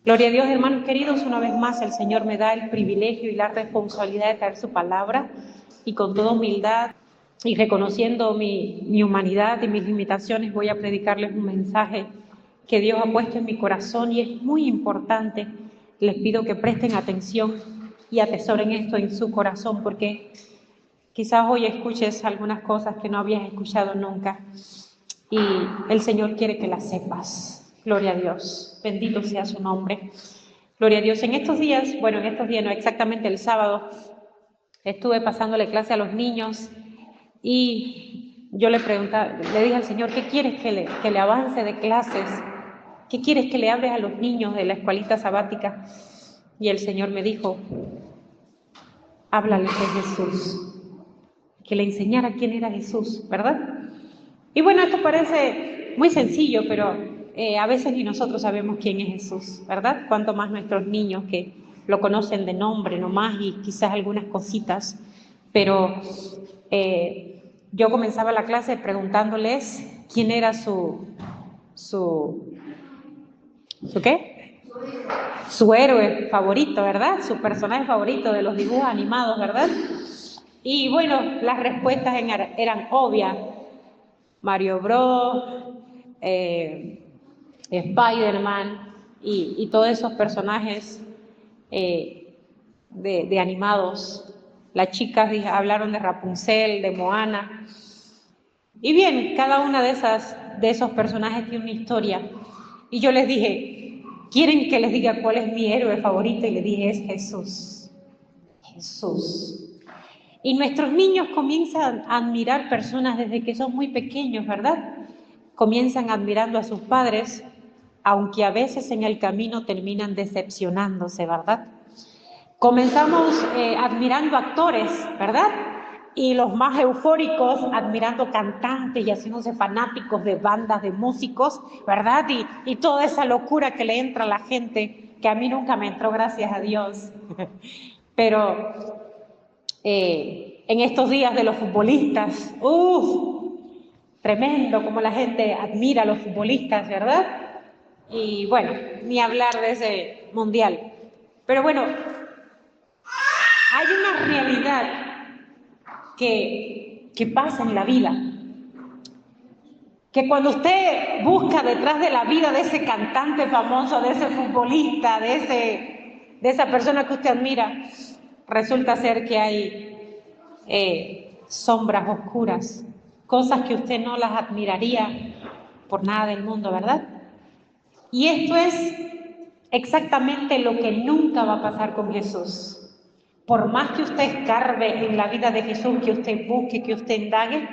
Gloria a Dios, hermanos queridos, una vez más el Señor me da el privilegio y la responsabilidad de traer su palabra, y con toda humildad y reconociendo mi humanidad y mis limitaciones voy a predicarles un mensaje que Dios ha puesto en mi corazón y es muy importante. Les pido que presten atención y atesoren esto en su corazón, porque quizás hoy escuches algunas cosas que no habías escuchado nunca y el Señor quiere que las sepas. Gloria a Dios, bendito sea su nombre. Gloria a Dios. En estos días no, exactamente el sábado, estuve pasándole clase a los niños y yo le dije al Señor, ¿qué quieres que le avance de clases? ¿Qué quieres que le hables a los niños de la escuelita sabática? Y el Señor me dijo, háblales de Jesús, que le enseñara quién era Jesús, ¿verdad? Y bueno, esto parece muy sencillo, pero a veces ni nosotros sabemos quién es Jesús, ¿verdad? Cuanto más nuestros niños que lo conocen de nombre nomás y quizás algunas cositas, pero yo comenzaba la clase preguntándoles quién era ¿su qué? Su héroe favorito, ¿verdad? Su personaje favorito de los dibujos animados, ¿verdad? Y bueno, las respuestas eran obvias. Mario Bros, Spider-Man y todos esos personajes de animados. Las chicas hablaron de Rapunzel, de Moana. Y bien, cada una de esos personajes tiene una historia. Y yo les dije, ¿quieren que les diga cuál es mi héroe favorito? Y les dije, es Jesús. Jesús. Y nuestros niños comienzan a admirar personas desde que son muy pequeños, ¿verdad? Comienzan admirando a sus padres, aunque a veces en el camino terminan decepcionándose, ¿verdad? Comenzamos admirando actores, ¿verdad? Y los más eufóricos admirando cantantes y haciéndose fanáticos de bandas de músicos, ¿verdad? Y toda esa locura que le entra a la gente, que a mí nunca me entró, gracias a Dios. Pero en estos días de los futbolistas, tremendo como la gente admira a los futbolistas, ¿verdad? Y bueno, ni hablar de ese mundial. Pero bueno, hay una realidad que pasa en la vida, que cuando usted busca detrás de la vida de ese cantante famoso, de ese futbolista, de esa persona que usted admira, resulta ser que hay sombras oscuras, cosas que usted no las admiraría por nada del mundo, ¿verdad? Y esto es exactamente lo que nunca va a pasar con Jesús. Por más que usted escarbe en la vida de Jesús, que usted busque, que usted indague,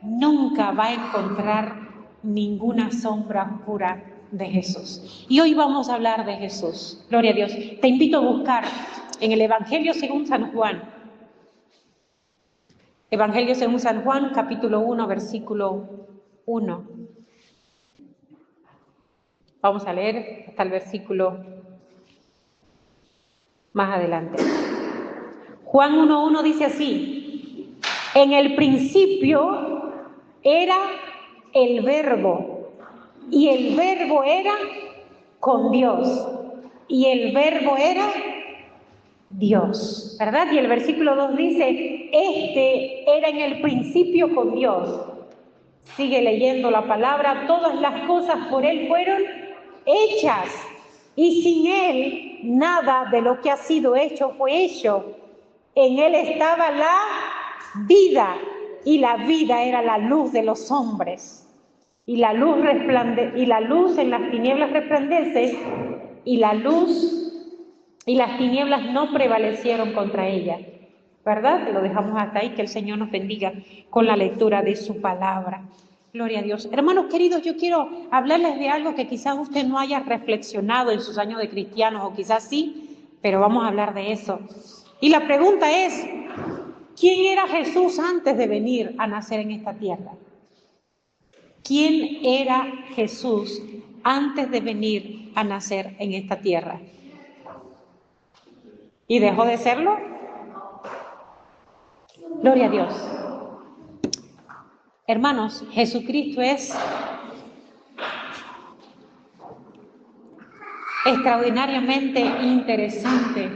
nunca va a encontrar ninguna sombra oscura de Jesús. Y hoy vamos a hablar de Jesús. Gloria a Dios. Te invito a buscar en el Evangelio según San Juan. Evangelio según San Juan, capítulo 1, versículo 1. Vamos a leer hasta el versículo más adelante. Juan 1:1 dice así: en el principio era el Verbo, y el Verbo era con Dios, y el Verbo era Dios, ¿verdad? Y el versículo 2 dice, este era en el principio con Dios. Sigue leyendo la palabra, todas las cosas por Él fueron hechas, y sin Él nada de lo que ha sido hecho fue hecho. En Él estaba la vida, y la vida era la luz de los hombres. Y la luz en las tinieblas resplandece, y las tinieblas no prevalecieron contra ella. ¿Verdad? Lo dejamos hasta ahí, que el Señor nos bendiga con la lectura de su palabra. Gloria a Dios. Hermanos queridos, yo quiero hablarles de algo que quizás usted no haya reflexionado en sus años de cristianos, o quizás sí, pero vamos a hablar de eso. Y la pregunta es, ¿quién era Jesús antes de venir a nacer en esta tierra? ¿Quién era Jesús antes de venir a nacer en esta tierra? ¿Y dejó de serlo? Gloria a Dios. Hermanos, Jesucristo es extraordinariamente interesante.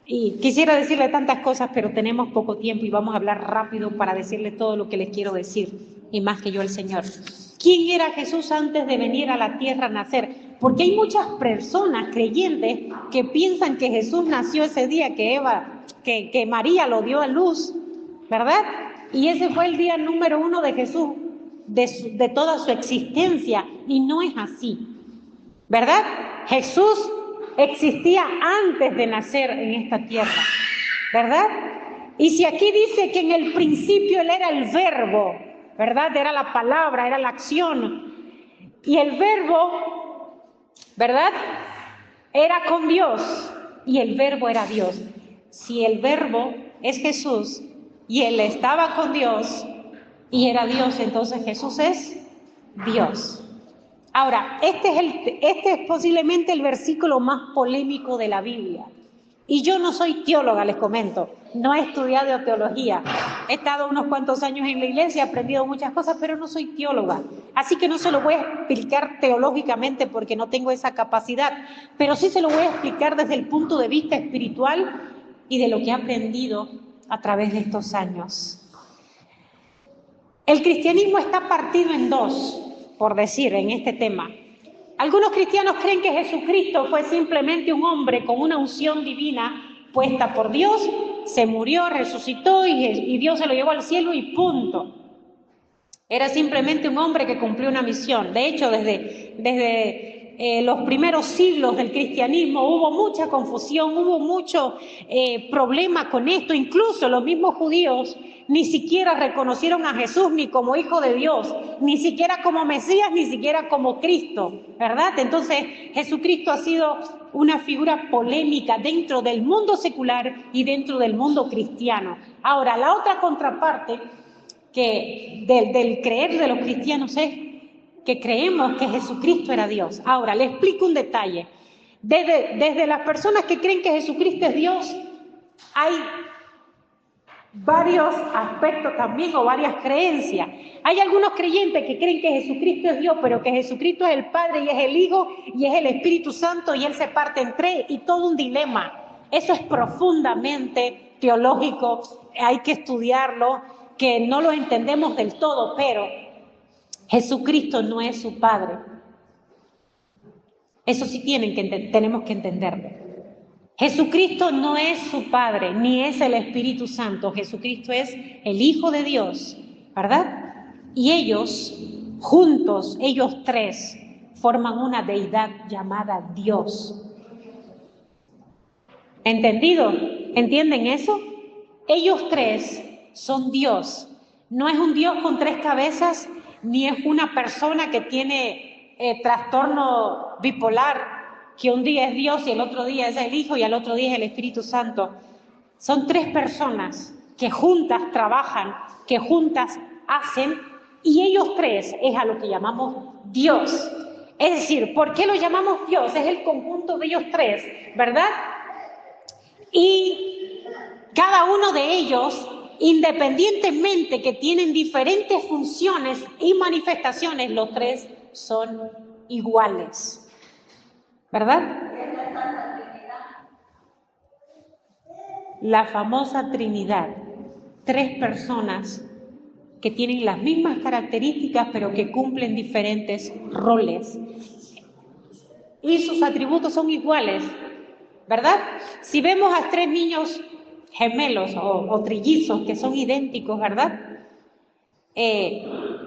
Y quisiera decirle tantas cosas, pero tenemos poco tiempo y vamos a hablar rápido para decirle todo lo que les quiero decir, y más que yo el Señor. ¿Quién era Jesús antes de venir a la tierra a nacer? Porque hay muchas personas creyentes que piensan que Jesús nació ese día que María lo dio a luz, ¿verdad? Y ese fue el día número 1 de Jesús, de toda su existencia, y no es así, ¿verdad? Jesús existía antes de nacer en esta tierra, ¿verdad? Y si aquí dice que en el principio Él era el verbo, ¿verdad? Era la palabra, era la acción. Y el verbo, ¿verdad? Era con Dios y el verbo era Dios. Si el verbo es Jesús y Él estaba con Dios y era Dios, entonces Jesús es Dios. Ahora, este es posiblemente el versículo más polémico de la Biblia. Y yo no soy teóloga, les comento, no he estudiado teología. He estado unos cuantos años en la iglesia, he aprendido muchas cosas, pero no soy teóloga. Así que no se lo voy a explicar teológicamente porque no tengo esa capacidad, pero sí se lo voy a explicar desde el punto de vista espiritual y de lo que he aprendido a través de estos años. El cristianismo está partido en dos, por decir, en este tema. Algunos cristianos creen que Jesucristo fue simplemente un hombre con una unción divina puesta por Dios, se murió, resucitó y Dios se lo llevó al cielo y punto. Era simplemente un hombre que cumplió una misión. De hecho, desde los primeros siglos del cristianismo hubo mucha confusión, hubo mucho problema con esto. Incluso los mismos judíos ni siquiera reconocieron a Jesús ni como Hijo de Dios, ni siquiera como Mesías, ni siquiera como Cristo, ¿verdad? Entonces, Jesucristo ha sido una figura polémica dentro del mundo secular y dentro del mundo cristiano. Ahora, la otra contraparte del creer de los cristianos es que creemos que Jesucristo era Dios. Ahora, le explico un detalle. Desde las personas que creen que Jesucristo es Dios, hay varios aspectos también o varias creencias. Hay algunos creyentes que creen que Jesucristo es Dios, pero que Jesucristo es el Padre y es el Hijo y es el Espíritu Santo y Él se parte en tres y todo un dilema. Eso es profundamente teológico, hay que estudiarlo, que no lo entendemos del todo, pero Jesucristo no es su Padre. Eso sí tenemos que entenderlo. Jesucristo no es su Padre, ni es el Espíritu Santo. Jesucristo es el Hijo de Dios, ¿verdad? Y ellos, juntos, ellos tres, forman una deidad llamada Dios. ¿Entendido? ¿Entienden eso? Ellos tres son Dios. No es un Dios con tres cabezas, ni es una persona que tiene trastorno bipolar, que un día es Dios y el otro día es el Hijo y al otro día es el Espíritu Santo. Son tres personas que juntas trabajan, que juntas hacen, y ellos tres es a lo que llamamos Dios. Es decir, ¿por qué lo llamamos Dios? Es el conjunto de ellos tres, ¿verdad? Y cada uno de ellos, independientemente que tienen diferentes funciones y manifestaciones, los tres son iguales. ¿Verdad? La famosa Trinidad. Tres personas que tienen las mismas características, pero que cumplen diferentes roles. Y sus atributos son iguales, ¿verdad? Si vemos a tres niños gemelos o trillizos que son idénticos, ¿verdad?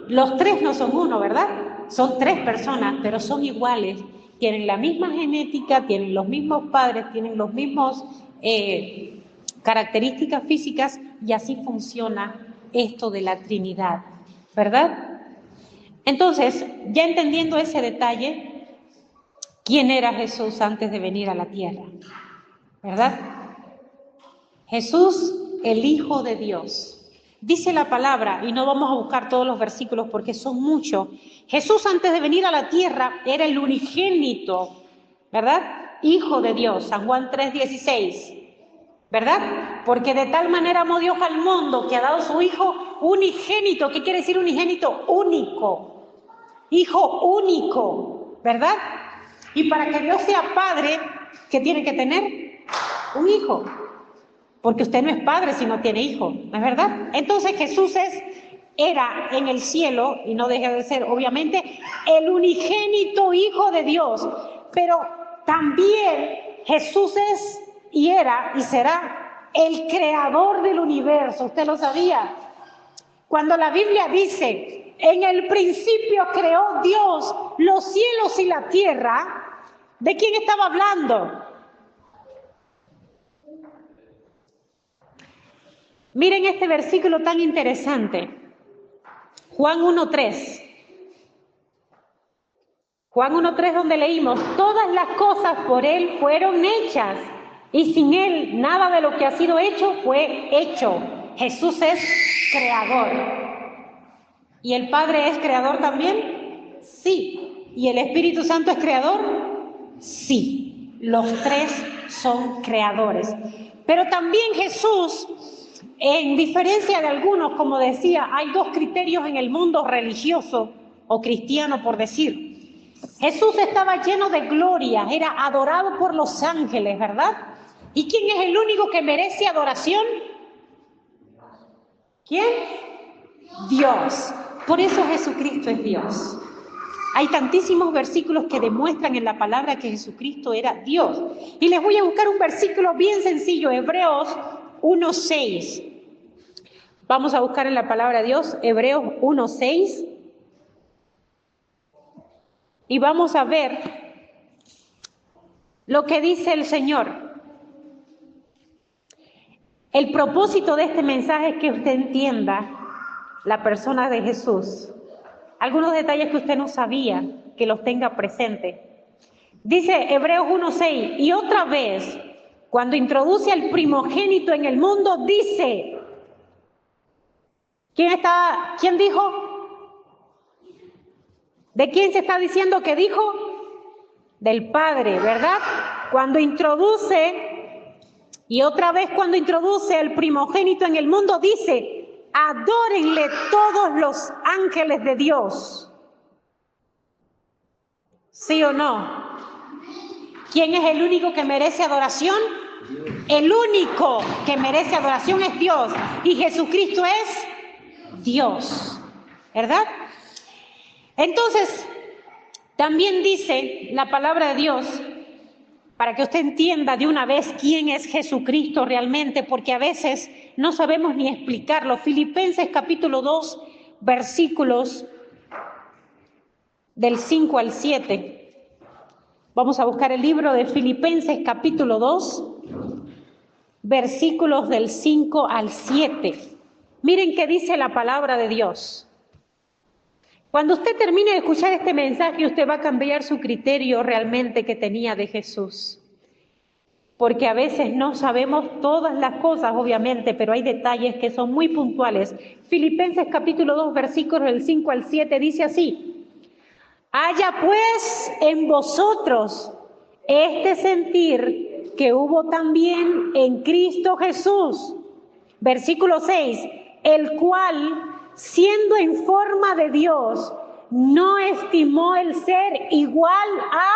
Los tres no son uno, ¿verdad? Son tres personas, pero son iguales. Tienen la misma genética, tienen los mismos padres, tienen los mismos características físicas y así funciona esto de la Trinidad, ¿verdad? Entonces, ya entendiendo ese detalle, ¿quién era Jesús antes de venir a la tierra? ¿Verdad? Jesús, el Hijo de Dios. Dice la palabra, y no vamos a buscar todos los versículos porque son muchos. Jesús antes de venir a la tierra era el unigénito, ¿verdad? Hijo de Dios, San Juan 3:16, ¿verdad? Porque de tal manera amó Dios al mundo que ha dado su Hijo unigénito. ¿Qué quiere decir unigénito? Único. Hijo único, ¿verdad? Y para que Dios sea padre, ¿qué tiene que tener? Un hijo. Porque usted no es padre si no tiene hijo, ¿no es verdad? Entonces Jesús era en el cielo, y no deja de ser, obviamente, el unigénito Hijo de Dios. Pero también Jesús es, y era, y será el creador del universo. ¿Usted lo sabía? Cuando la Biblia dice, en el principio creó Dios los cielos y la tierra, ¿de quién estaba hablando? Miren este versículo tan interesante. Juan 1:3. Juan 1:3, donde leímos, todas las cosas por Él fueron hechas, y sin Él nada de lo que ha sido hecho fue hecho. Jesús es creador. ¿Y el Padre es creador también? Sí. ¿Y el Espíritu Santo es creador? Sí. Los tres son creadores. Pero también Jesús, en diferencia de algunos, como decía, hay dos criterios en el mundo religioso o cristiano, por decir. Jesús estaba lleno de gloria, era adorado por los ángeles, ¿verdad? ¿Y quién es el único que merece adoración? ¿Quién? Dios. Por eso Jesucristo es Dios. Hay tantísimos versículos que demuestran en la palabra que Jesucristo era Dios. Y les voy a buscar un versículo bien sencillo, Hebreos 1:6. Vamos a buscar en la palabra de Dios, Hebreos 1:6. Y vamos a ver lo que dice el Señor. El propósito de este mensaje es que usted entienda la persona de Jesús. Algunos detalles que usted no sabía, que los tenga presente. Dice Hebreos 1:6, y otra vez, cuando introduce al primogénito en el mundo, dice, ¿quién dijo? ¿De quién se está diciendo que dijo? Del Padre, ¿verdad? Cuando introduce, y otra vez cuando introduce al primogénito en el mundo, dice, adórenle todos los ángeles de Dios. ¿Sí o no? ¿Quién es el único que merece adoración? El único que merece adoración es Dios. Y Jesucristo es Dios, ¿verdad? Entonces, también dice la palabra de Dios, para que usted entienda de una vez quién es Jesucristo realmente, porque a veces no sabemos ni explicarlo. Filipenses capítulo 2, versículos del 5 al 7. Vamos a buscar el libro de Filipenses capítulo 2, versículos del 5 al 7. Miren qué dice la palabra de Dios. Cuando usted termine de escuchar este mensaje, usted va a cambiar su criterio realmente que tenía de Jesús. Porque a veces no sabemos todas las cosas, obviamente, pero hay detalles que son muy puntuales. Filipenses capítulo 2, versículos del 5 al 7, dice así. Haya pues en vosotros este sentir que hubo también en Cristo Jesús. Versículo 6, el cual, siendo en forma de Dios, no estimó el ser igual a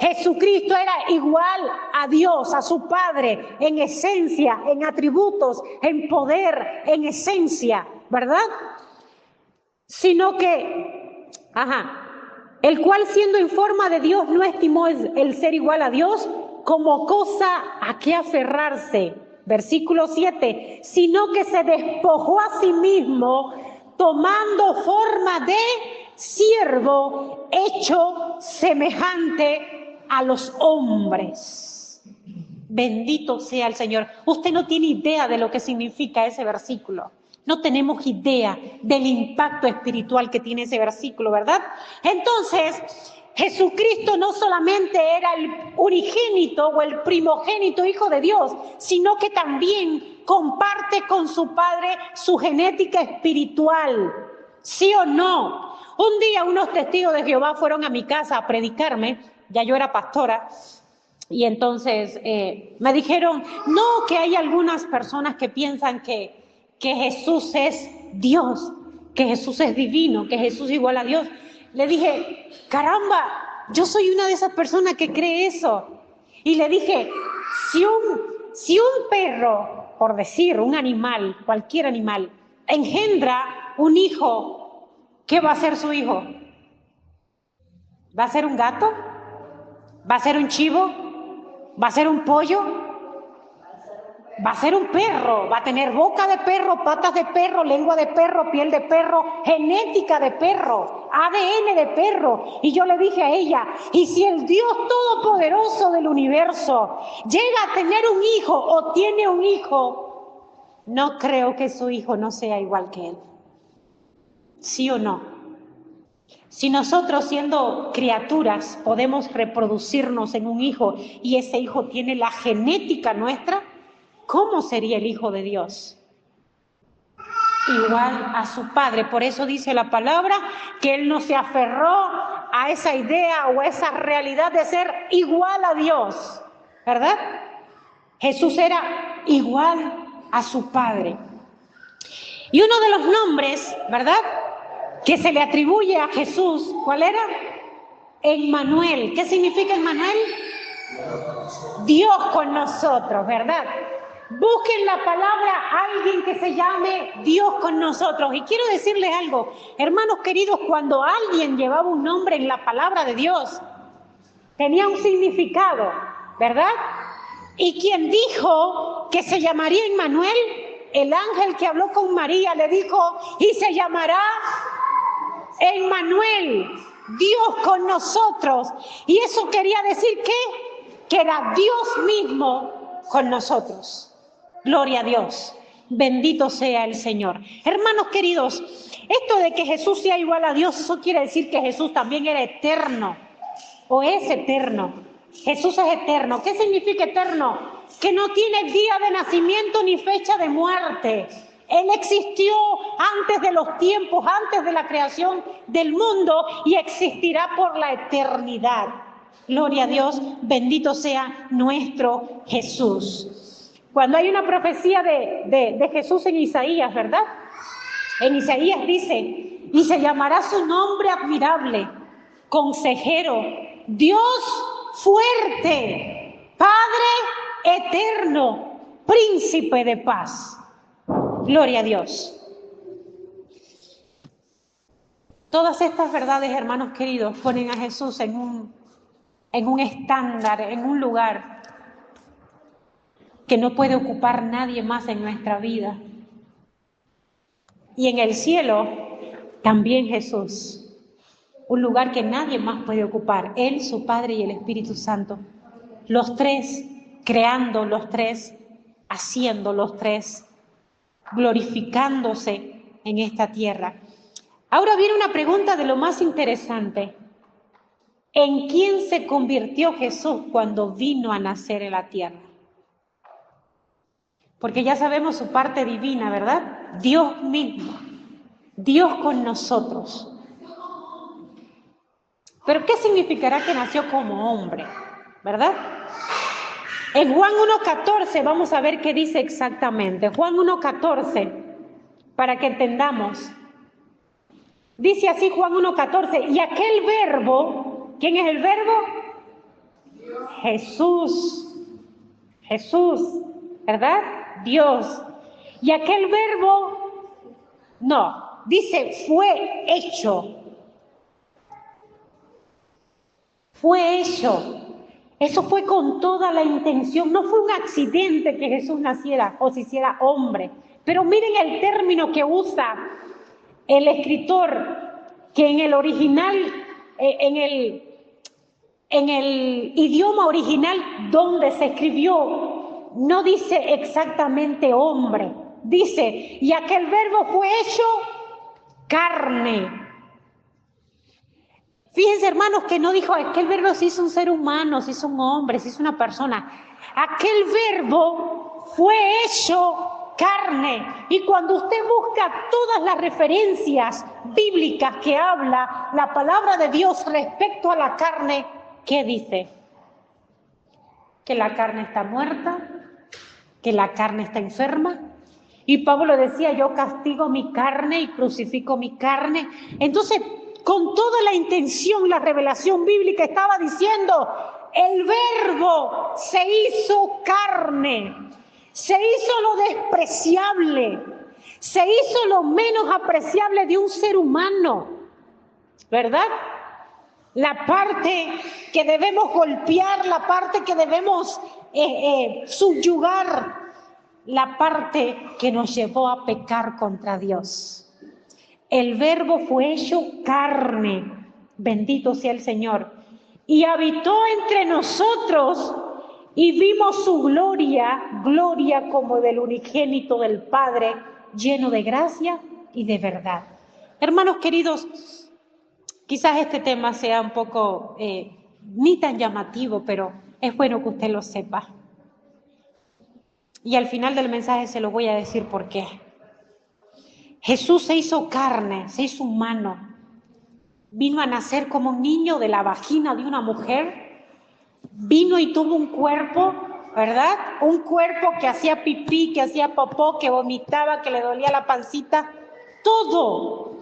Jesucristo, era igual a Dios, a su Padre, en esencia, en atributos, en poder, en esencia, ¿verdad? Sino que, el cual siendo en forma de Dios no estimó el ser igual a Dios como cosa a que aferrarse. Versículo 7, sino que se despojó a sí mismo, tomando forma de siervo, hecho semejante a los hombres. Bendito sea el Señor. Usted no tiene idea de lo que significa ese versículo. No tenemos idea del impacto espiritual que tiene ese versículo, ¿verdad? Entonces, Jesucristo no solamente era el unigénito o el primogénito Hijo de Dios, sino que también comparte con su Padre su genética espiritual. ¿Sí o no? Un día unos testigos de Jehová fueron a mi casa a predicarme, ya yo era pastora, y entonces me dijeron, no, que hay algunas personas que piensan que Jesús es Dios, que Jesús es divino, que Jesús es igual a Dios. Le dije, caramba, yo soy una de esas personas que cree eso. Y le dije, si un perro, por decir, un animal, cualquier animal, engendra un hijo, ¿qué va a ser su hijo? ¿Va a ser un gato? ¿Va a ser un chivo? ¿Va a ser un pollo? Va a ser un perro, va a tener boca de perro, patas de perro, lengua de perro, piel de perro, genética de perro, ADN de perro. Y yo le dije a ella, y si el Dios Todopoderoso del universo llega a tener un hijo o tiene un hijo, no creo que su hijo no sea igual que él. ¿Sí o no? Si nosotros siendo criaturas podemos reproducirnos en un hijo y ese hijo tiene la genética nuestra, ¿cómo sería el Hijo de Dios? Igual a su Padre. Por eso dice la palabra que Él no se aferró a esa idea o a esa realidad de ser igual a Dios, ¿verdad? Jesús era igual a su Padre. Y uno de los nombres, ¿verdad?, que se le atribuye a Jesús, ¿cuál era? Emmanuel. ¿Qué significa Emmanuel? Dios con nosotros, ¿verdad? Busquen la palabra alguien que se llame Dios con nosotros. Y quiero decirles algo, hermanos queridos, cuando alguien llevaba un nombre en la palabra de Dios, tenía un significado, ¿verdad? Y quien dijo que se llamaría Emmanuel, el ángel que habló con María le dijo, y se llamará Emmanuel, Dios con nosotros. Y eso quería decir que era Dios mismo con nosotros. Gloria a Dios, bendito sea el Señor. Hermanos queridos, esto de que Jesús sea igual a Dios, eso quiere decir que Jesús también era eterno, o es eterno. Jesús es eterno. ¿Qué significa eterno? Que no tiene día de nacimiento ni fecha de muerte. Él existió antes de los tiempos, antes de la creación del mundo y existirá por la eternidad. Gloria a Dios, bendito sea nuestro Jesús. Cuando hay una profecía de Jesús en Isaías, ¿verdad? En Isaías dice, y se llamará su nombre admirable, consejero, Dios fuerte, Padre eterno, príncipe de paz. Gloria a Dios. Todas estas verdades, hermanos queridos, ponen a Jesús en un estándar, en un lugar que no puede ocupar nadie más en nuestra vida. Y en el cielo, también Jesús, un lugar que nadie más puede ocupar, Él, su Padre y el Espíritu Santo. Los tres creando, los tres haciendo, los tres glorificándose en esta tierra. Ahora viene una pregunta de lo más interesante. ¿En quién se convirtió Jesús cuando vino a nacer en la tierra? Porque ya sabemos su parte divina, ¿verdad? Dios mismo, Dios con nosotros. Pero ¿qué significará que nació como hombre? ¿Verdad? En Juan 1:14 vamos a ver qué dice exactamente. Juan 1:14, para que entendamos. Dice así Juan 1:14, y aquel verbo, ¿quién es el verbo? Jesús, ¿verdad? Dios. Y aquel verbo, no, dice fue hecho. Fue hecho. Eso fue con toda la intención. No fue un accidente que Jesús naciera o se hiciera hombre. Pero miren el término que usa el escritor, que en el original, en el idioma original donde se escribió, no dice exactamente hombre. Dice, y aquel verbo fue hecho carne. Fíjense, hermanos, que no dijo, aquel verbo se hizo un ser humano, se hizo un hombre, se hizo una persona. Aquel verbo fue hecho carne. Y cuando usted busca todas las referencias bíblicas que habla la palabra de Dios respecto a la carne, ¿qué dice? Que la carne está muerta, que la carne está enferma. Y Pablo decía, yo castigo mi carne y crucifico mi carne. Entonces, con toda la intención, la revelación bíblica estaba diciendo, el Verbo se hizo carne, se hizo lo despreciable, se hizo lo menos apreciable de un ser humano, ¿verdad? La parte que debemos golpear, la parte que debemos subyugar, la parte que nos llevó a pecar contra Dios. El Verbo fue hecho carne, bendito sea el Señor, y habitó entre nosotros y vimos su gloria, gloria como del unigénito del Padre, lleno de gracia y de verdad. Hermanos queridos, quizás este tema sea un poco ni tan llamativo, pero es bueno que usted lo sepa. Y al final del mensaje se lo voy a decir por qué. Jesús se hizo carne, se hizo humano. Vino a nacer como un niño de la vagina de una mujer. Vino y tuvo un cuerpo, ¿verdad? Un cuerpo que hacía pipí, que hacía popó, que vomitaba, que le dolía la pancita. Todo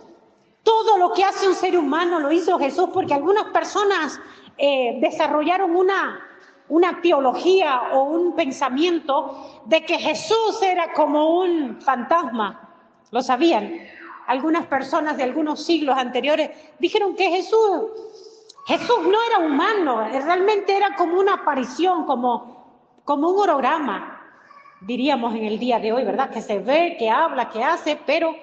lo que hace un ser humano lo hizo Jesús, porque algunas personas desarrollaron una teología o un pensamiento de que Jesús era como un fantasma. ¿Lo sabían? Algunas personas de algunos siglos anteriores dijeron que Jesús no era humano, realmente era como una aparición, como un holograma, diríamos en el día de hoy, ¿verdad? Que se ve, que habla, que hace, pero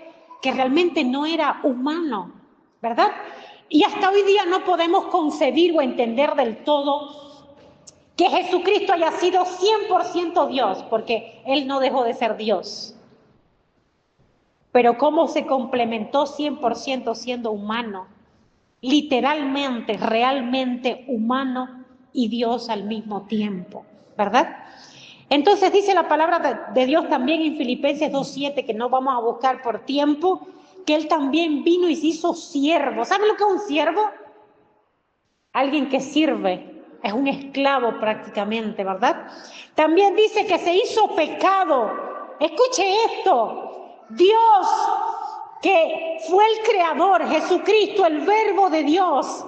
que realmente no era humano, ¿verdad? Y hasta hoy día no podemos concebir o entender del todo que Jesucristo haya sido 100% Dios, porque Él no dejó de ser Dios. Pero cómo se complementó 100% siendo humano, literalmente, realmente humano y Dios al mismo tiempo, ¿verdad? Entonces dice la palabra de Dios también en Filipenses 2:7, que no vamos a buscar por tiempo, que Él también vino y se hizo siervo. ¿Saben lo que es un siervo? Alguien que sirve, es un esclavo prácticamente, ¿verdad? También dice que se hizo pecado. Escuche esto. Dios, que fue el creador, Jesucristo, el Verbo de Dios,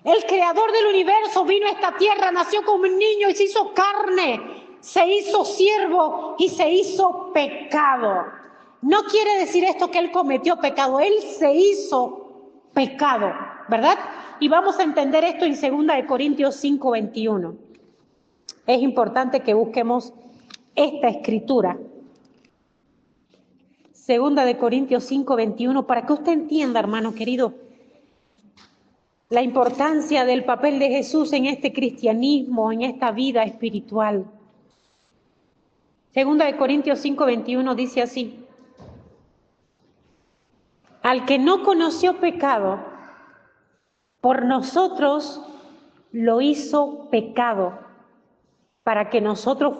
el creador del universo, vino a esta tierra, nació como un niño y se hizo carne, se hizo siervo y se hizo pecado. No quiere decir esto que Él cometió pecado, Él se hizo pecado, ¿verdad? Y vamos a entender esto en 2 Corintios 5:21. Es importante que busquemos esta escritura. 2 Corintios 5:21, para que usted entienda, hermano querido, la importancia del papel de Jesús en este cristianismo, en esta vida espiritual. 2 Corintios 5:21 dice así: al que no conoció pecado, por nosotros lo hizo pecado, para que nosotros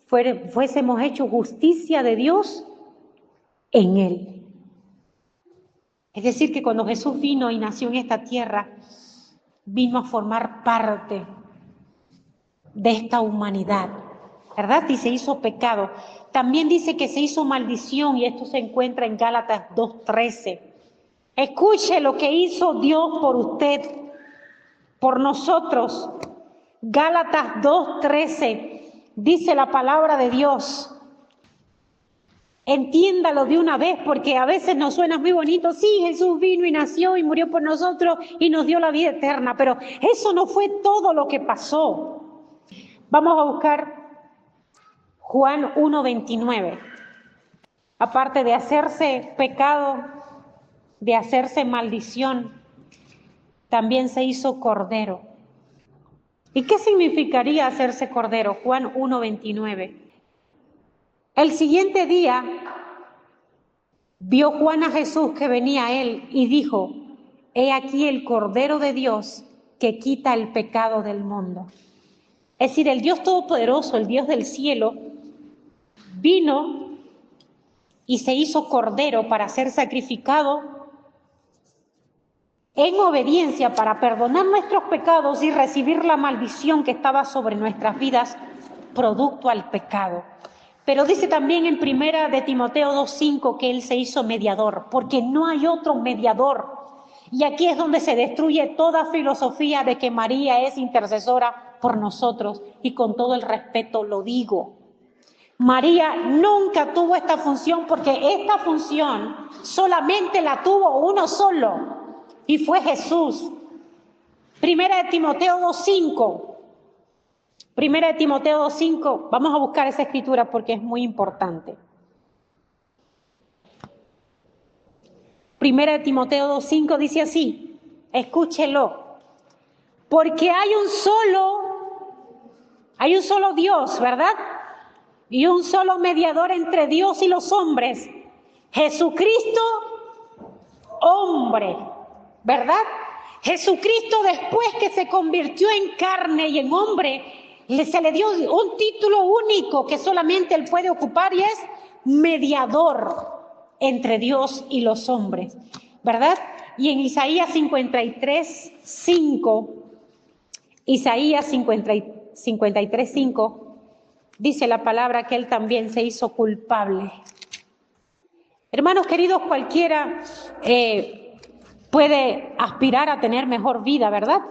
fuésemos hechos justicia de Dios en Él. Es decir, que cuando Jesús vino y nació en esta tierra, vino a formar parte de esta humanidad, ¿verdad? Y se hizo pecado. También dice que se hizo maldición, y esto se encuentra en Gálatas 2:13. Escuche lo que hizo Dios por usted, por nosotros. Gálatas 2:13 dice la palabra de Dios. Entiéndalo de una vez, porque a veces nos suena muy bonito. Sí, Jesús vino y nació y murió por nosotros y nos dio la vida eterna, pero eso no fue todo lo que pasó. Vamos a buscar Juan 1:29. Aparte de hacerse pecado, de hacerse maldición, también se hizo cordero. ¿Y qué significaría hacerse cordero? Juan 1:29. El siguiente día vio Juan a Jesús que venía a él y dijo: he aquí el Cordero de Dios que quita el pecado del mundo. Es decir, el Dios Todopoderoso, el Dios del cielo, vino y se hizo cordero para ser sacrificado en obediencia, para perdonar nuestros pecados y recibir la maldición que estaba sobre nuestras vidas producto al pecado. Pero dice también en 1 Timoteo 2:5 que Él se hizo mediador, porque no hay otro mediador Y aquí es donde se destruye toda filosofía de que María es intercesora por nosotros, y con todo el respeto lo digo. María nunca tuvo esta función, porque esta función solamente la tuvo uno solo, y fue Jesús. Primera de Timoteo 2:5. Primera de Timoteo 2:5. Vamos a buscar esa escritura porque es muy importante. Primera de Timoteo 2:5 dice así, escúchelo. Porque hay un solo Dios, ¿verdad? Y un solo mediador entre Dios y los hombres, Jesucristo, hombre, ¿verdad? Jesucristo, después que se convirtió en carne y en hombre, se le dio un título único que solamente él puede ocupar, y es mediador entre Dios y los hombres, ¿verdad? Y en Isaías 53:5, Isaías 53:5, dice la palabra que él también se hizo culpable. Hermanos queridos, cualquiera puede aspirar a tener mejor vida, ¿verdad?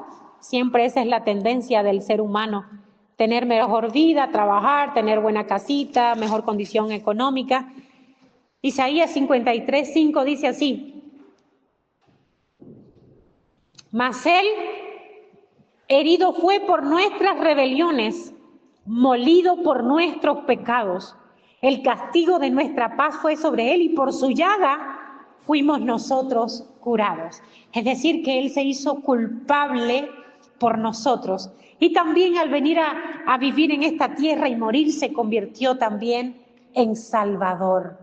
Siempre esa es la tendencia del ser humano, tener mejor vida, trabajar, tener buena casita, mejor condición económica. Isaías 53:5 dice así, mas él herido fue por nuestras rebeliones, molido por nuestros pecados. El castigo de nuestra paz fue sobre él, y por su llaga fuimos nosotros curados. Es decir, que él se hizo culpable por nosotros. Y también al venir a vivir en esta tierra y morir, se convirtió también en Salvador.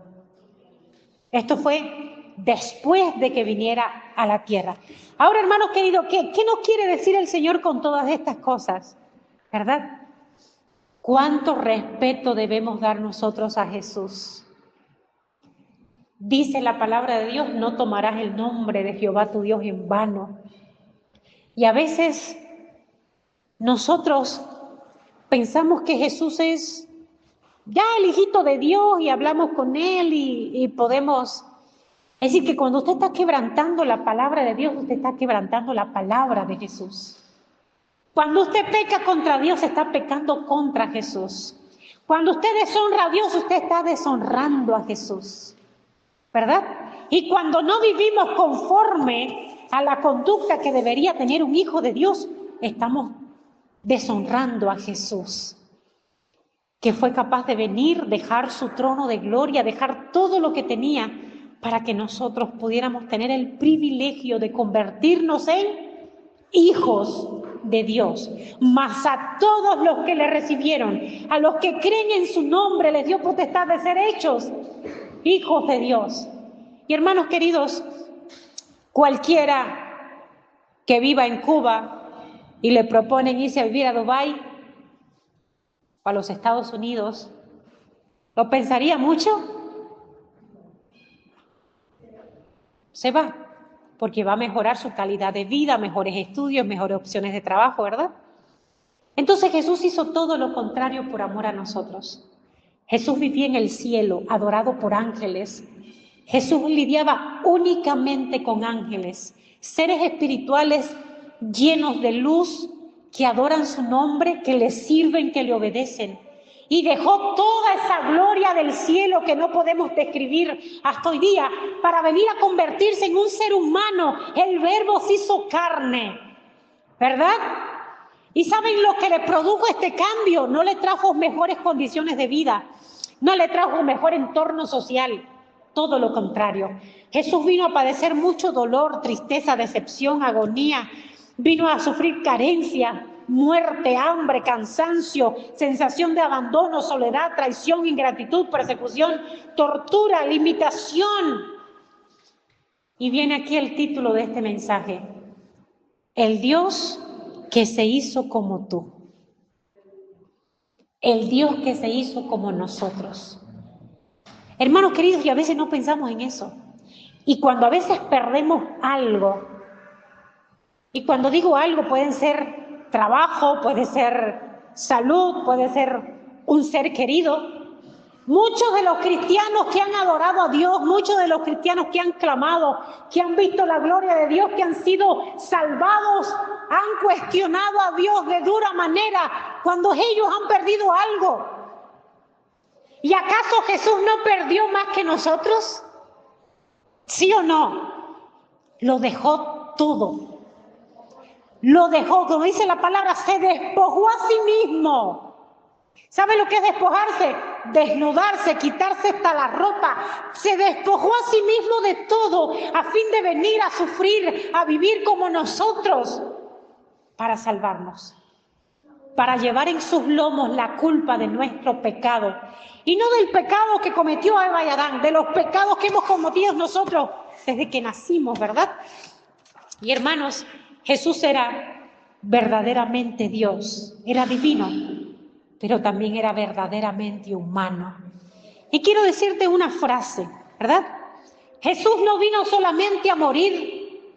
Esto fue después de que viniera a la tierra. Ahora, hermanos queridos, ¿qué nos quiere decir el Señor con todas estas cosas? ¿Verdad? ¿Cuánto respeto debemos dar nosotros a Jesús? Dice la palabra de Dios, no tomarás el nombre de Jehová tu Dios en vano. Y a veces nosotros pensamos que Jesús es ya el hijito de Dios y hablamos con él y podemos... Es decir, que cuando usted está quebrantando la palabra de Dios, usted está quebrantando la palabra de Jesús. Cuando usted peca contra Dios, está pecando contra Jesús. Cuando usted deshonra a Dios, usted está deshonrando a Jesús, ¿verdad? Y cuando no vivimos conforme a la conducta que debería tener un hijo de Dios, estamos deshonrando a Jesús, que fue capaz de venir, dejar su trono de gloria, dejar todo lo que tenía para que nosotros pudiéramos tener el privilegio de convertirnos en hijos de Dios. Mas a todos los que le recibieron, a los que creen en su nombre, les dio potestad de ser hechos hijos de Dios. Y hermanos queridos, cualquiera que viva en Cuba y le proponen irse a vivir a Dubái o a los Estados Unidos, ¿lo pensaría mucho? Se va, porque va a mejorar su calidad de vida, mejores estudios, mejores opciones de trabajo, ¿verdad? Entonces Jesús hizo todo lo contrario por amor a nosotros. Jesús vivía en el cielo, adorado por ángeles. Jesús lidiaba únicamente con ángeles, seres espirituales llenos de luz, que adoran su nombre, que le sirven, que le obedecen. Y dejó toda esa gloria del cielo que no podemos describir hasta hoy día para venir a convertirse en un ser humano. El Verbo se hizo carne, ¿verdad? ¿Y saben lo que le produjo este cambio? No le trajo mejores condiciones de vida, no le trajo un mejor entorno social, todo lo contrario. Jesús vino a padecer mucho dolor, tristeza, decepción, agonía, vino a sufrir carencia, muerte, hambre, cansancio, sensación de abandono, soledad, traición, ingratitud, persecución, tortura, limitación. Y viene aquí el título de este mensaje: el Dios que se hizo como tú, el Dios que se hizo como nosotros. Hermanos queridos, y a veces no pensamos en eso. Y cuando a veces perdemos algo, y cuando digo algo pueden ser trabajo, puede ser salud, puede ser un ser querido. Muchos de los cristianos que han adorado a Dios, muchos de los cristianos que han clamado, que han visto la gloria de Dios, que han sido salvados, han cuestionado a Dios de dura manera cuando ellos han perdido algo. ¿Y acaso Jesús no perdió más que nosotros? ¿Sí o no? Lo dejó todo. Lo dejó, como dice la palabra, se despojó a sí mismo. ¿Sabe lo que es despojarse? Desnudarse, quitarse hasta la ropa. Se despojó a sí mismo de todo a fin de venir a sufrir, a vivir como nosotros, para salvarnos, para llevar en sus lomos la culpa de nuestro pecado. Y no del pecado que cometió Eva y Adán, de los pecados que hemos cometido nosotros desde que nacimos, ¿verdad? Y hermanos, Jesús era verdaderamente Dios, era divino, pero también era verdaderamente humano. Y quiero decirte una frase, ¿verdad? Jesús no vino solamente a morir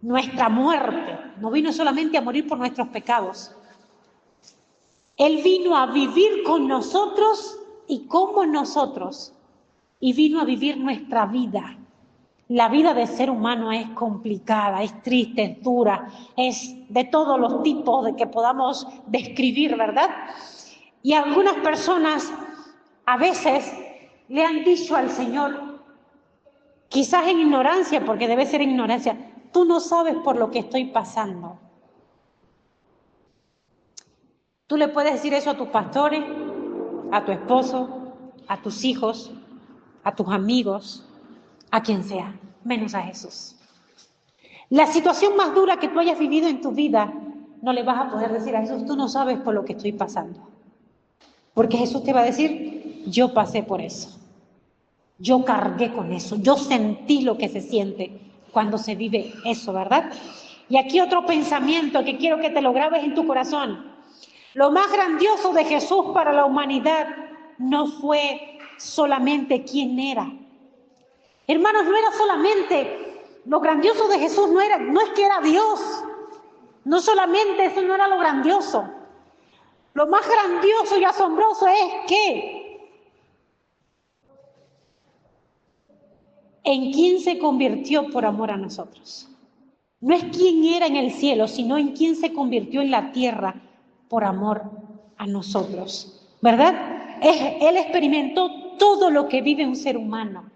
nuestra muerte, no vino solamente a morir por nuestros pecados. Él vino a vivir con nosotros y como nosotros, y vino a vivir nuestra vida. La vida de ser humano es complicada, es triste, es dura, es de todos los tipos de que podamos describir, ¿verdad? Y algunas personas a veces le han dicho al Señor, quizás en ignorancia, porque debe ser ignorancia, tú no sabes por lo que estoy pasando. Tú le puedes decir eso a tus pastores, a tu esposo, a tus hijos, a tus amigos, a quien sea, menos a Jesús. La situación más dura que tú hayas vivido en tu vida, no le vas a poder decir a Jesús, tú no sabes por lo que estoy pasando. Porque Jesús te va a decir, yo pasé por eso. Yo cargué con eso. Yo sentí lo que se siente cuando se vive eso, ¿verdad? Y aquí otro pensamiento que quiero que te lo grabes en tu corazón. Lo más grandioso de Jesús para la humanidad no fue solamente quién era. Hermanos, no era solamente, lo grandioso de Jesús no es que era Dios. No solamente eso no era lo grandioso. Lo más grandioso y asombroso es que en quién se convirtió por amor a nosotros. No es quién era en el cielo, sino en quién se convirtió en la tierra por amor a nosotros, ¿verdad? Él experimentó todo lo que vive un ser humano.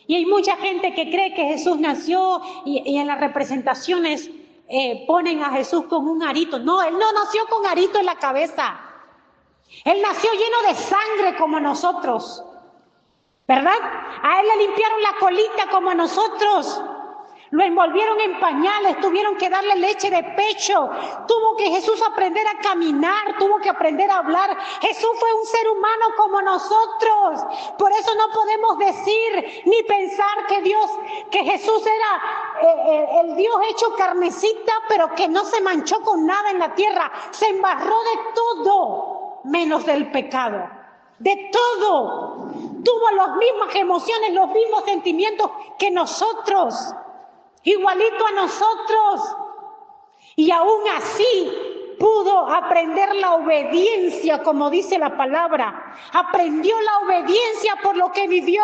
Y hay mucha gente que cree que Jesús nació y en las representaciones ponen a Jesús con un arito. No, Él no nació con arito en la cabeza. Él nació lleno de sangre como nosotros, ¿verdad? A Él le limpiaron la colita como a nosotros. Lo envolvieron en pañales, tuvieron que darle leche de pecho. Tuvo que Jesús aprender a caminar, tuvo que aprender a hablar. Jesús fue un ser humano como nosotros. Por eso no podemos decir ni pensar que Jesús era el Dios hecho carnecita, pero que no se manchó con nada en la tierra. Se embarró de todo, menos del pecado. De todo. Tuvo las mismas emociones, los mismos sentimientos que nosotros. Igualito a nosotros, y aún así pudo aprender la obediencia, como dice la palabra. Aprendió la obediencia por lo que vivió.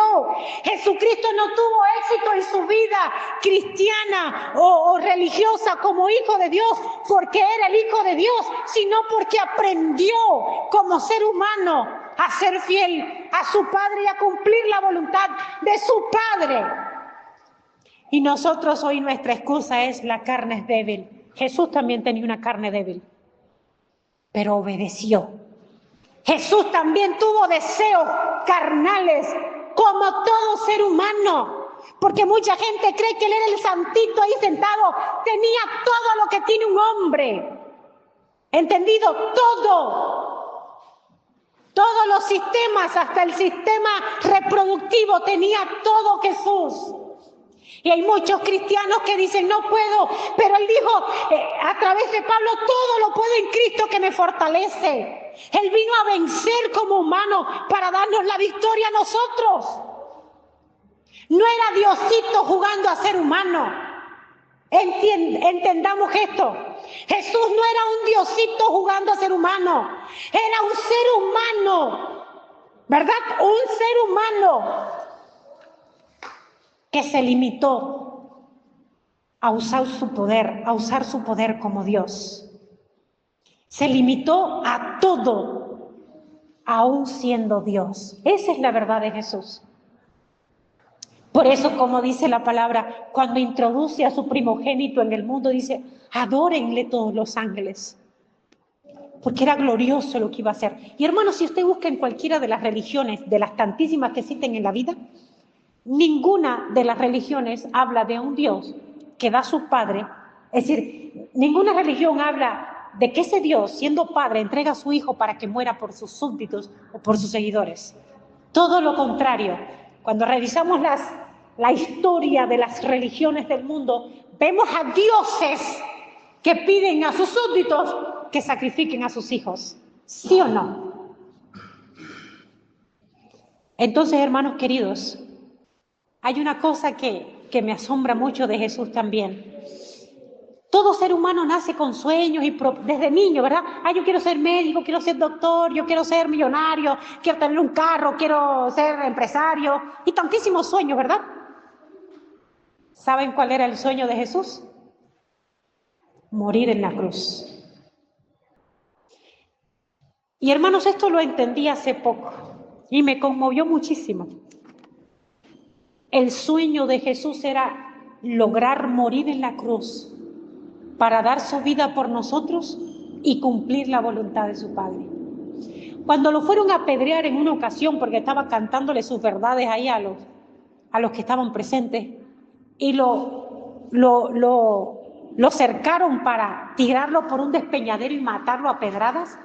Jesucristo no tuvo éxito en su vida cristiana o religiosa como hijo de Dios porque era el hijo de Dios, sino porque aprendió como ser humano a ser fiel a su Padre y a cumplir la voluntad de su Padre. Y nosotros hoy nuestra excusa es la carne es débil. Jesús también tenía una carne débil, pero obedeció. Jesús también tuvo deseos carnales, como todo ser humano, porque mucha gente cree que Él era el santito ahí sentado. Tenía todo lo que tiene un hombre. ¿Entendido? Todo. Todos los sistemas, hasta el sistema reproductivo, tenía todo Jesús. Y hay muchos cristianos que dicen, no puedo, pero Él dijo a través de Pablo, todo lo puedo en Cristo que me fortalece. Él vino a vencer como humano para darnos la victoria a nosotros. No era Diosito jugando a ser humano. Entendamos esto. Jesús no era un Diosito jugando a ser humano. Era un ser humano ¿verdad? Un ser humano que se limitó a usar su poder como Dios. Se limitó a todo, aún siendo Dios. Esa es la verdad de Jesús. Por eso, como dice la palabra, cuando introduce a su primogénito en el mundo, dice, adórenle todos los ángeles. Porque era glorioso lo que iba a hacer. Y hermanos, si usted busca en cualquiera de las religiones, de las tantísimas que existen en la vida, ninguna de las religiones habla de un Dios que da a su Padre. Es decir, ninguna religión habla de que ese Dios, siendo Padre, entrega a su Hijo para que muera por sus súbditos o por sus seguidores. Todo lo contrario. Cuando revisamos la historia de las religiones del mundo, vemos a dioses que piden a sus súbditos que sacrifiquen a sus hijos. ¿Sí o no? Entonces, hermanos queridos, hay una cosa que me asombra mucho de Jesús también. Todo ser humano nace con sueños y desde niño, ¿verdad? Yo quiero ser médico, quiero ser doctor, yo quiero ser millonario, quiero tener un carro, quiero ser empresario y tantísimos sueños, ¿verdad? ¿Saben cuál era el sueño de Jesús? Morir en la cruz. Y hermanos, esto lo entendí hace poco y me conmovió muchísimo. El sueño de Jesús era lograr morir en la cruz para dar su vida por nosotros y cumplir la voluntad de su Padre. Cuando lo fueron a apedrear en una ocasión, porque estaba cantándole sus verdades ahí a los que estaban presentes, y lo cercaron para tirarlo por un despeñadero y matarlo a pedradas,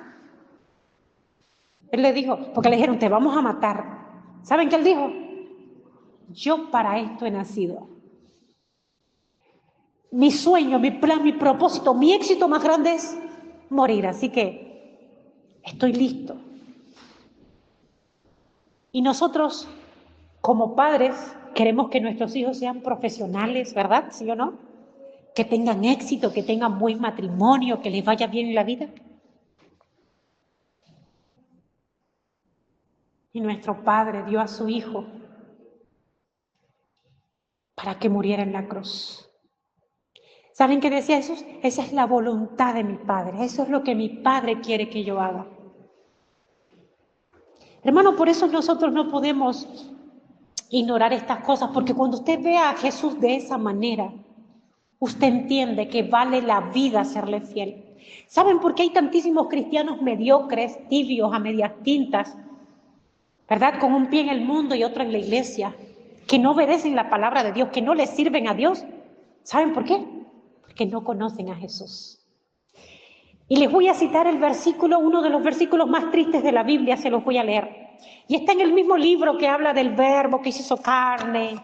él le dijo, porque le dijeron, te vamos a matar. ¿Saben qué él dijo? Yo para esto he nacido. Mi sueño, mi plan, mi propósito, mi éxito más grande es morir, así que estoy listo. Y nosotros, como padres, queremos que nuestros hijos sean profesionales, ¿verdad? ¿Sí o no? Que tengan éxito, que tengan buen matrimonio, que les vaya bien en la vida. Y nuestro Padre dio a su Hijo para que muriera en la cruz. ¿Saben qué decía Jesús? Esa es la voluntad de mi Padre. Eso es lo que mi Padre quiere que yo haga. Hermano, por eso nosotros no podemos ignorar estas cosas, porque cuando usted ve a Jesús de esa manera, usted entiende que vale la vida serle fiel. ¿Saben por qué hay tantísimos cristianos mediocres, tibios, a medias tintas, ¿verdad? Con un pie en el mundo y otro en la iglesia, que no obedecen la palabra de Dios, que no le sirven a Dios? ¿Saben por qué? Porque no conocen a Jesús. Y les voy a citar el versículo, uno de los versículos más tristes de la Biblia, se los voy a leer. Y está en el mismo libro que habla del Verbo que se hizo carne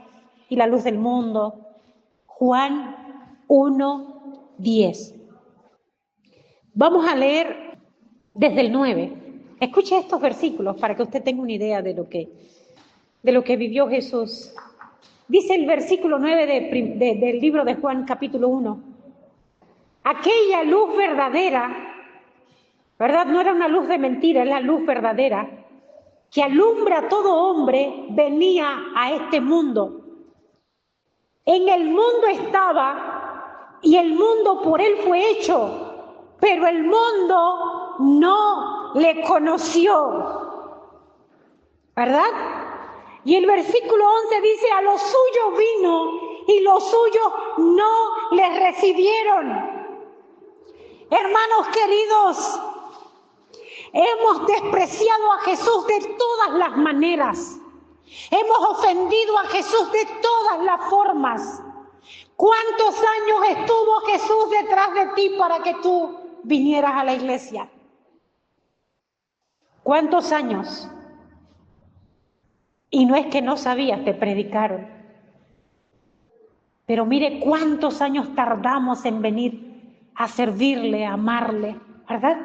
y la luz del mundo. Juan 1:10. Vamos a leer desde el 9. Escuche estos versículos para que usted tenga una idea de lo que vivió Jesús. Dice el versículo 9 del libro de Juan, capítulo 1. Aquella luz verdadera, ¿verdad? No era una luz de mentira, es la luz verdadera, que alumbra a todo hombre, venía a este mundo. En el mundo estaba y el mundo por él fue hecho, pero el mundo no le conoció, ¿verdad? Y el versículo 11 dice, a los suyos vino y los suyos no les recibieron. Hermanos queridos, hemos despreciado a Jesús de todas las maneras. Hemos ofendido a Jesús de todas las formas. ¿Cuántos años estuvo Jesús detrás de ti para que tú vinieras a la iglesia? ¿Cuántos años? Y no es que no sabías, te predicaron. Pero mire cuántos años tardamos en venir a servirle, a amarle, ¿verdad?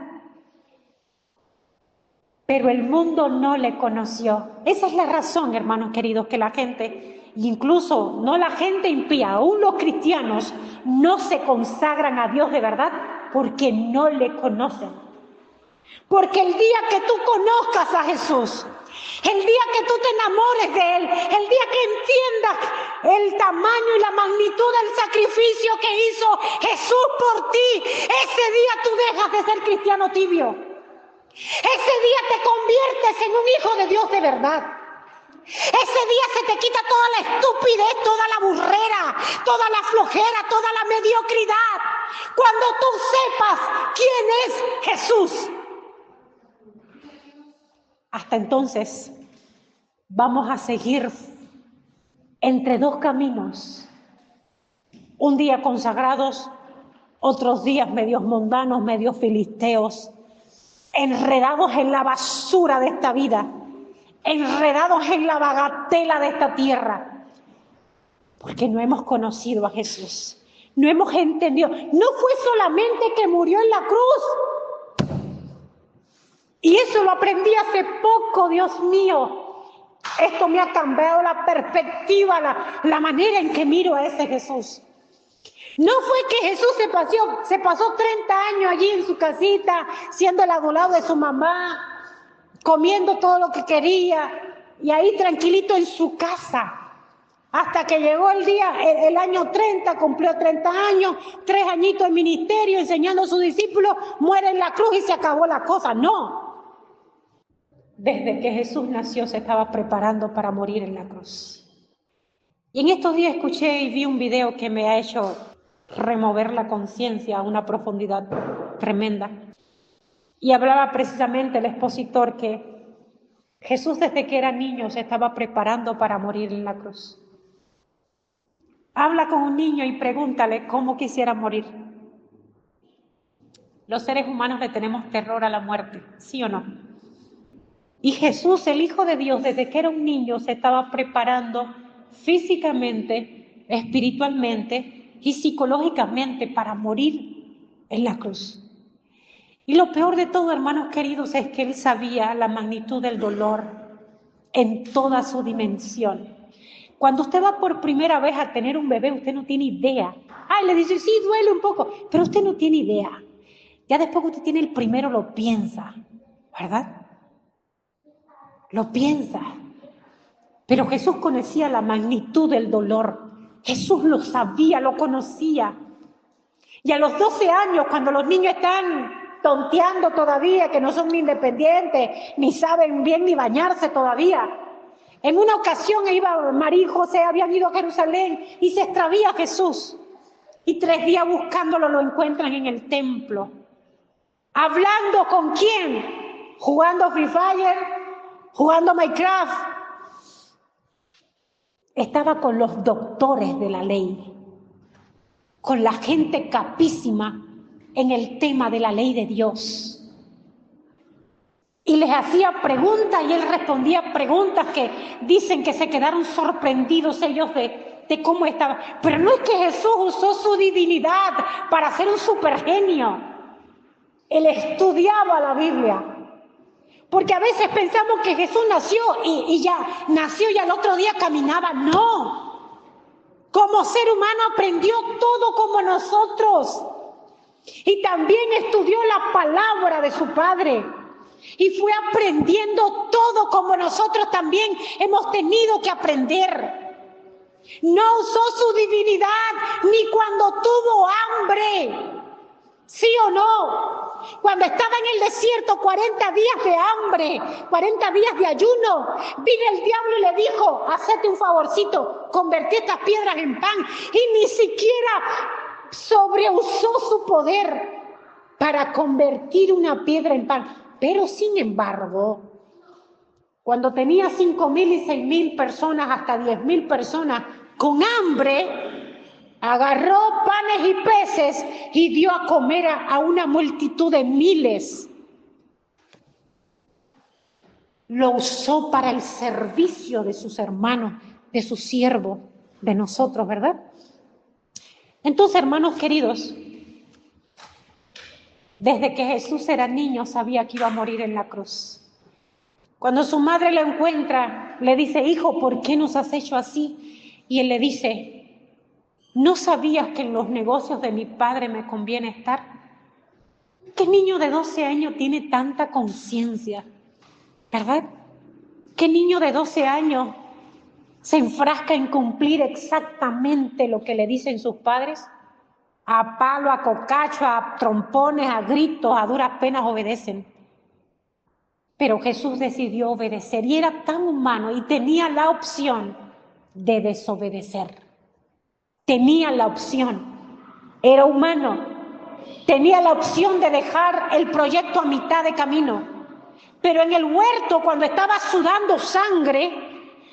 Pero el mundo no le conoció. Esa es la razón, hermanos queridos, que la gente, incluso no la gente impía, aún los cristianos, no se consagran a Dios de verdad porque no le conocen. Porque el día que tú conozcas a Jesús, el día que tú te enamores de Él, el día que entiendas el tamaño y la magnitud del sacrificio que hizo Jesús por ti, ese día tú dejas de ser cristiano tibio. Ese día te conviertes en un hijo de Dios de verdad. Ese día se te quita toda la estupidez, toda la burrera, toda la flojera, toda la mediocridad. Cuando tú sepas quién es Jesús. Hasta entonces, vamos a seguir entre dos caminos. Un día consagrados, otros días medios mundanos, medios filisteos, enredados en la basura de esta vida, enredados en la bagatela de esta tierra, porque no hemos conocido a Jesús, no hemos entendido. No fue solamente que murió en la cruz, y eso lo aprendí hace poco, Dios mío. Esto me ha cambiado la perspectiva, la manera en que miro a ese Jesús. No fue que Jesús se pasó 30 años allí en su casita, siendo el adulado de su mamá, comiendo todo lo que quería, y ahí tranquilito en su casa. Hasta que llegó el año 30, cumplió 30 años, 3 añitos en ministerio, enseñando a sus discípulos, muere en la cruz y se acabó la cosa. No. Desde que Jesús nació se estaba preparando para morir en la cruz. Y en estos días escuché y vi un video que me ha hecho remover la conciencia a una profundidad tremenda. Y hablaba precisamente el expositor que Jesús desde que era niño se estaba preparando para morir en la cruz. Habla con un niño y pregúntale cómo quisiera morir. Los seres humanos le tenemos terror a la muerte, ¿sí o no? Y Jesús, el Hijo de Dios, desde que era un niño, se estaba preparando físicamente, espiritualmente y psicológicamente para morir en la cruz. Y lo peor de todo, hermanos queridos, es que Él sabía la magnitud del dolor en toda su dimensión. Cuando usted va por primera vez a tener un bebé, usted no tiene idea. Le dice, sí, duele un poco, pero usted no tiene idea. Ya después que usted tiene el primero, lo piensa, ¿verdad? Lo piensa. Pero Jesús conocía la magnitud del dolor. Jesús lo sabía, lo conocía. Y a los 12 años, cuando los niños están tonteando todavía, que no son ni independientes, ni saben bien ni bañarse todavía, en una ocasión María y José habían ido a Jerusalén y se extravía Jesús. Y 3 días buscándolo lo encuentran en el templo. ¿Hablando con quién? ¿Jugando Free Fire? ¿Jugando Minecraft? Estaba con los doctores de la ley, con la gente capísima en el tema de la ley de Dios. Y les hacía preguntas y él respondía preguntas que dicen que se quedaron sorprendidos ellos de cómo estaba. Pero no es que Jesús usó su divinidad para ser un supergenio. Él estudiaba la Biblia. Porque a veces pensamos que Jesús nació y ya nació y al otro día caminaba. No. Como ser humano aprendió todo como nosotros. Y también estudió la palabra de su Padre. Y fue aprendiendo todo como nosotros también hemos tenido que aprender. No usó su divinidad ni cuando tuvo hambre. ¿Sí o no? Cuando estaba en el desierto 40 días de hambre, 40 días de ayuno, vino el diablo y le dijo, hacete un favorcito, convertí estas piedras en pan. Y ni siquiera sobreusó su poder para convertir una piedra en pan. Pero sin embargo, cuando tenía 5,000 y 6,000 personas, hasta 10,000 personas con hambre, agarró panes y peces y dio a comer a una multitud de miles. Lo usó para el servicio de sus hermanos, de sus siervos, de nosotros, ¿verdad? Entonces, hermanos queridos, desde que Jesús era niño sabía que iba a morir en la cruz. Cuando su madre lo encuentra, le dice, hijo, ¿por qué nos has hecho así? Y él le dice, ¿no sabías que en los negocios de mi padre me conviene estar? ¿Qué niño de 12 años tiene tanta conciencia? ¿Verdad? ¿Qué niño de 12 años se enfrasca en cumplir exactamente lo que le dicen sus padres? A palo, a cocacho, a trompones, a gritos, a duras penas obedecen. Pero Jesús decidió obedecer y era tan humano y tenía la opción de desobedecer. Tenía la opción. Era humano. Tenía la opción de dejar el proyecto a mitad de camino. Pero en el huerto, cuando estaba sudando sangre,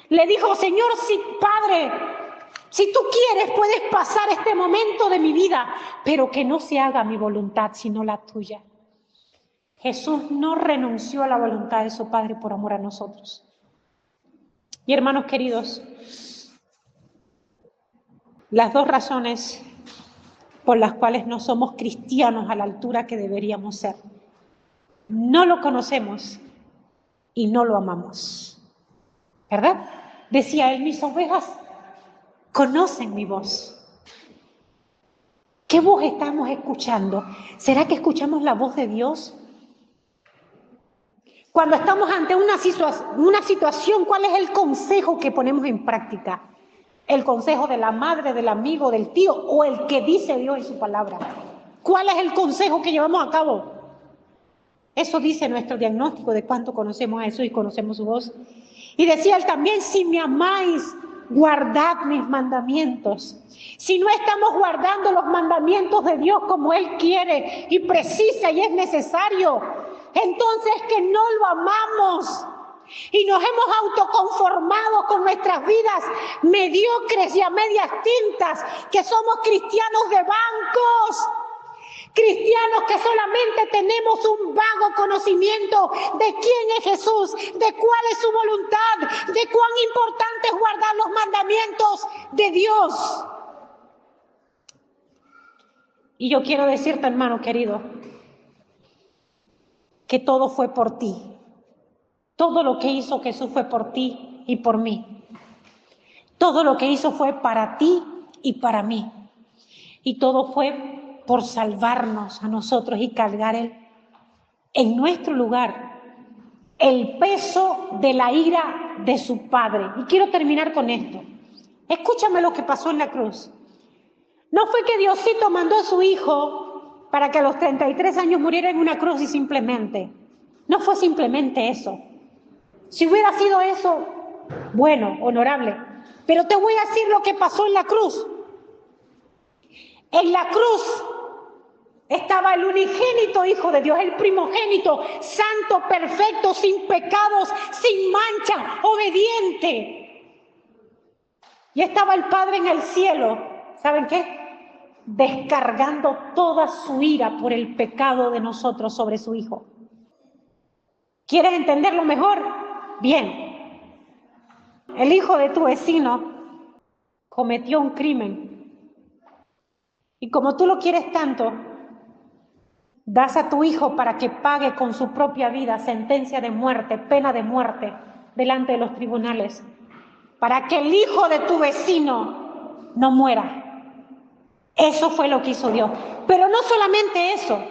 le dijo: Señor, sí, Padre, si tú quieres puedes pasar este momento de mi vida, pero que no se haga mi voluntad sino la tuya. Jesús no renunció a la voluntad de su Padre por amor a nosotros. Y hermanos queridos, las dos razones por las cuales no somos cristianos a la altura que deberíamos ser: no lo conocemos y no lo amamos. ¿Verdad? Decía él: mis ovejas conocen mi voz. ¿Qué voz estamos escuchando? ¿Será que escuchamos la voz de Dios? Cuando estamos ante una situación, ¿cuál es el consejo que ponemos en práctica? ¿El consejo de la madre, del amigo, del tío o el que dice Dios en su palabra? ¿Cuál es el consejo que llevamos a cabo? Eso dice nuestro diagnóstico de cuánto conocemos a Jesús y conocemos su voz. Y decía él también: si me amáis, guardad mis mandamientos. Si no estamos guardando los mandamientos de Dios como Él quiere y precisa y es necesario, entonces que no lo amamos. Y nos hemos autoconformado con nuestras vidas mediocres y a medias tintas, que somos cristianos de bancos. Cristianos que solamente tenemos un vago conocimiento de quién es Jesús, de cuál es su voluntad, de cuán importante es guardar los mandamientos de Dios. Y yo quiero decirte, hermano querido, que todo fue por ti. Todo lo que hizo Jesús fue por ti y por mí. Todo lo que hizo fue para ti y para mí. Y todo fue por salvarnos a nosotros y cargar en nuestro lugar el peso de la ira de su Padre. Y quiero terminar con esto. Escúchame lo que pasó en la cruz. No fue que Diosito mandó a su Hijo para que a los 33 años muriera en una cruz y simplemente. No fue simplemente eso. Si hubiera sido eso, bueno, honorable. Pero te voy a decir lo que pasó en la cruz. En la cruz estaba el unigénito Hijo de Dios, el primogénito, santo, perfecto, sin pecados, sin mancha, obediente. Y estaba el Padre en el cielo, ¿saben qué? Descargando toda su ira por el pecado de nosotros sobre su Hijo. ¿Quieres entenderlo mejor? Bien. El hijo de tu vecino cometió un crimen. Y como tú lo quieres tanto, das a tu hijo para que pague con su propia vida sentencia de muerte, pena de muerte, delante de los tribunales, para que el hijo de tu vecino no muera. Eso fue lo que hizo Dios. Pero no solamente eso.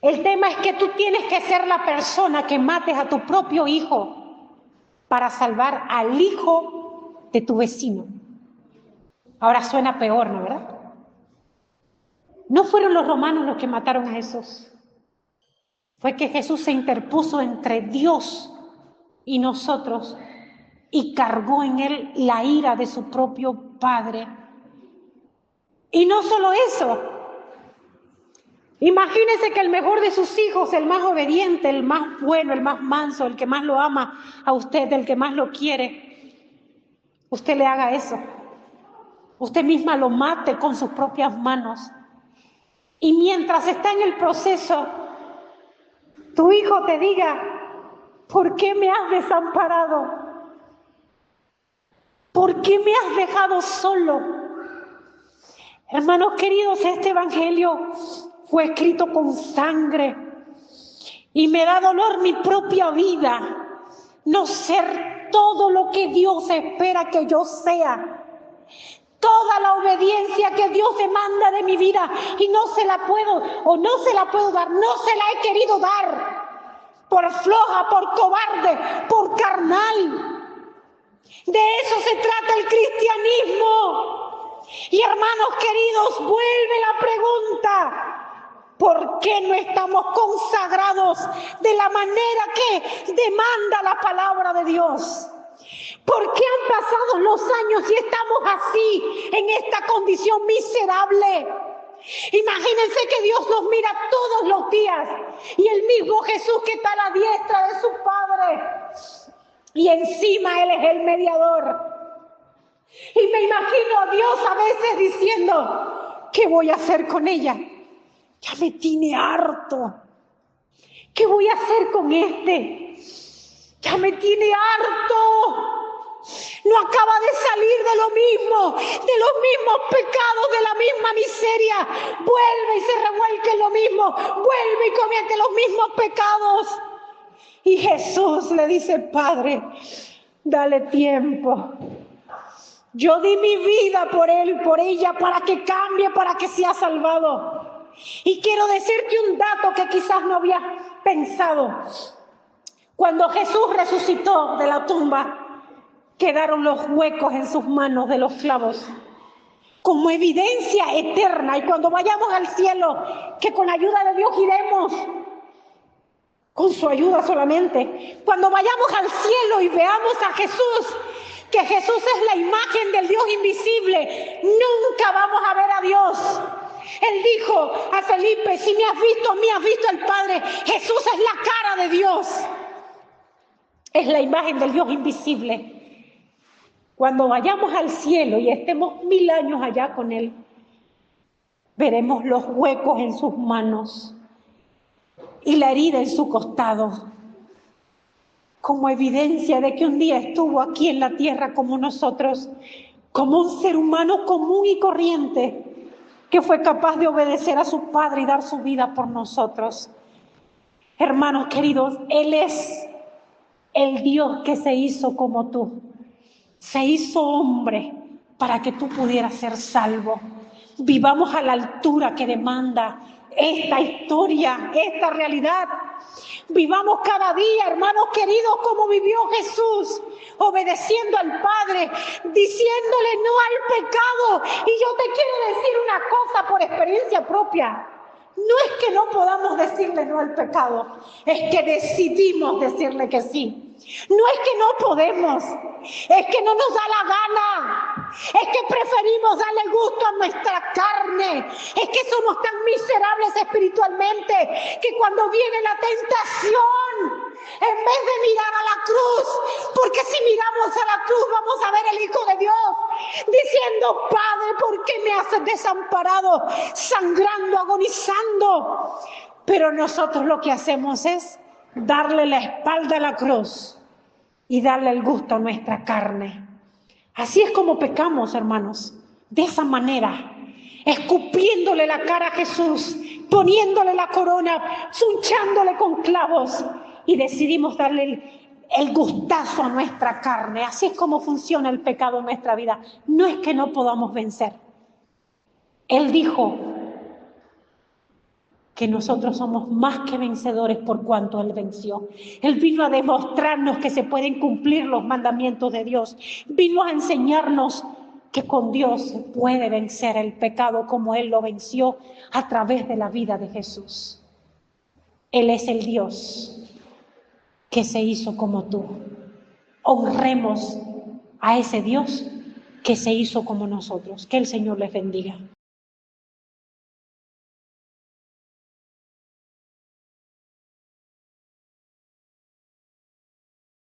El tema es que tú tienes que ser la persona que mates a tu propio hijo para salvar al hijo de tu vecino. Ahora suena peor, ¿no, verdad? No fueron los romanos los que mataron a Jesús. Fue que Jesús se interpuso entre Dios y nosotros y cargó en él la ira de su propio Padre. Y no solo eso. Imagínense que el mejor de sus hijos, el más obediente, el más bueno, el más manso, el que más lo ama a usted, el que más lo quiere, usted le haga eso. Usted misma lo mate con sus propias manos. Y mientras está en el proceso, tu hijo te diga: ¿por qué me has desamparado? ¿Por qué me has dejado solo? Hermanos queridos, este evangelio fue escrito con sangre y me da dolor mi propia vida no ser todo lo que Dios espera que yo sea. Toda la obediencia que Dios demanda de mi vida y no se la puedo dar, no se la he querido dar por floja, por cobarde, por carnal. De eso se trata el cristianismo. Y hermanos queridos, vuelve la pregunta: ¿por qué no estamos consagrados de la manera que demanda la palabra de Dios? ¿Por qué han pasado los años y estamos así, en esta condición miserable? Imagínense que Dios nos mira todos los días y el mismo Jesús que está a la diestra de su Padre, y encima Él es el mediador. Y me imagino a Dios a veces diciendo: ¿qué voy a hacer con ella? Ya me tiene harto. ¿Qué voy a hacer con este? Ya me tiene harto. No acaba de salir de lo mismo, de los mismos pecados, de la misma miseria. Vuelve y se revuelque en lo mismo, vuelve y comete los mismos pecados. Y Jesús le dice: Padre, dale tiempo. Yo di mi vida por él, por ella, para que cambie, para que sea salvado. Y quiero decirte un dato que quizás no habías pensado. Cuando Jesús resucitó de la tumba, quedaron los huecos en sus manos de los clavos como evidencia eterna. Y cuando vayamos al cielo, que con la ayuda de Dios iremos, con su ayuda solamente, cuando vayamos al cielo y veamos a Jesús, que Jesús es la imagen del Dios invisible, nunca vamos a ver a Dios. Él dijo a Felipe: si me has visto a mí, has visto al Padre. Jesús es la cara de Dios, es la imagen del Dios invisible. Cuando vayamos al cielo y estemos 1000 años allá con Él, veremos los huecos en sus manos y la herida en su costado, como evidencia de que un día estuvo aquí en la tierra como nosotros, como un ser humano común y corriente, que fue capaz de obedecer a su Padre y dar su vida por nosotros. Hermanos queridos, Él es el Dios que se hizo como tú. Se hizo hombre para que tú pudieras ser salvo. Vivamos a la altura que demanda esta historia, esta realidad. Vivamos cada día, hermanos queridos, como vivió Jesús, obedeciendo al Padre, diciéndole no al pecado. Y yo te quiero decir una cosa por experiencia propia: no es que no podamos decirle no al pecado, es que decidimos decirle que sí. No es que no podemos, es que no nos da la gana, es que preferimos darle gusto a nuestra carne, es que somos tan miserables espiritualmente que cuando viene la tentación, en vez de mirar a la cruz, porque si miramos a la cruz vamos a ver el Hijo de Dios diciendo: Padre, ¿por qué me has desamparado? Sangrando, agonizando. Pero nosotros lo que hacemos es darle la espalda a la cruz y darle el gusto a nuestra carne. Así es como pecamos, hermanos, de esa manera, escupiéndole la cara a Jesús, poniéndole la corona, zunchándole con clavos, y decidimos darle el gustazo a nuestra carne. Así es como funciona el pecado en nuestra vida. No es que no podamos vencer. Él dijo que nosotros somos más que vencedores por cuanto Él venció. Él vino a demostrarnos que se pueden cumplir los mandamientos de Dios. Vino a enseñarnos que con Dios se puede vencer el pecado como Él lo venció a través de la vida de Jesús. Él es el Dios que se hizo como tú. Honremos a ese Dios que se hizo como nosotros. Que el Señor les bendiga.